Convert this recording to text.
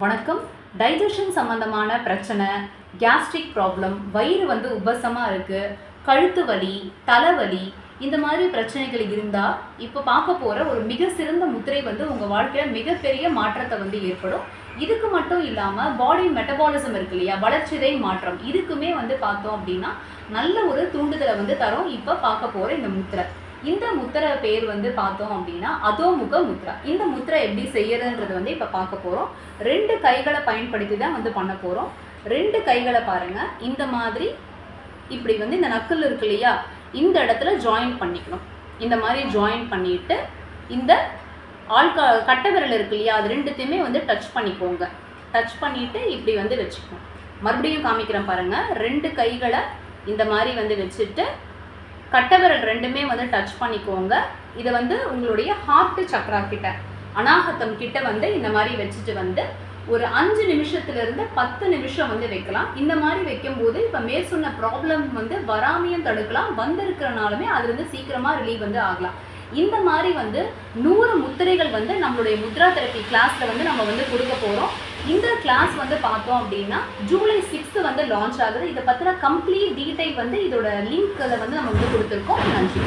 வணக்கம். டைஜஷன் சம்பந்தமான பிரச்சனை, கேஸ்ட்ரிக் ப்ராப்ளம், வயிறு உபசமாக இருக்குது, கழுத்து வலி, தலைவலி, இந்த மாதிரி பிரச்சனைகள் இருந்தால் இப்போ பார்க்க போகிற ஒரு மிக சிறந்த முத்திரை உங்கள் வாழ்க்கையில் மிகப்பெரிய மாற்றத்தை ஏற்படும். இதுக்கு மட்டும் இல்லாமல் பாடி மெட்டபாலிசம் இருக்கு இல்லையா, வளர்ச்சிதை மாற்றம், இதுக்குமே பார்த்தோம் அப்படின்னா நல்ல ஒரு தூண்டுதலை தரும். இப்போ பார்க்க போகிற இந்த முத்திரை, இந்த முத்திரை பேர் பார்த்தோம் அப்படின்னா அதோமுக முத்ரா. இந்த முத்திரை எப்படி செய்யறதுன்றது இப்போ பார்க்க போகிறோம். 2 கைகளை பயன்படுத்தி தான் பண்ண போகிறோம். 2 கைகளை பாருங்கள், இந்த மாதிரி இப்படி இந்த நக்கல் இருக்கு இல்லையா, இந்த இடத்துல ஜாயின் பண்ணிக்கணும். இந்த மாதிரி ஜாயின் பண்ணிவிட்டு இந்த கட்டை விரல் இருக்கு இல்லையா, அது 2த்தையுமே டச் பண்ணிக்கோங்க. டச் பண்ணிவிட்டு இப்படி வச்சுக்கணும். மறுபடியும் காமிக்கிறேன் பாருங்கள். 2 கைகளை இந்த மாதிரி வச்சுட்டு கட்டை விரல் 2மே டச் பண்ணிக்கோங்க. இதை உங்களுடைய ஹார்ட் சக்ரா கிட்ட, அநாகத்தம் கிட்ட இந்த மாதிரி வச்சுட்டு ஒரு 5 நிமிஷத்துலேருந்து 10 நிமிஷம் வைக்கலாம். இந்த மாதிரி வைக்கும்போது இப்போ மேற் சொன்ன ப்ராப்ளம் வராமையும் தடுக்கலாம், வந்திருக்கிறனாலுமே அதுலேருந்து சீக்கிரமாக ரிலீவ் ஆகலாம். இந்த மாதிரி 100 முத்திரைகள் நம்மளுடைய முத்ரா தெரப்பி கிளாஸில் நம்ம கொடுக்க போகிறோம். இந்த கிளாஸ் பார்த்தோம் அப்படின்னா ஜூலை 6 லான்ச் ஆகுது. இதை பற்றின கம்ப்ளீட் டீட்டெயில் இதோட லிங்க்கில் நம்ம கொடுத்துருக்கோம். நன்றி.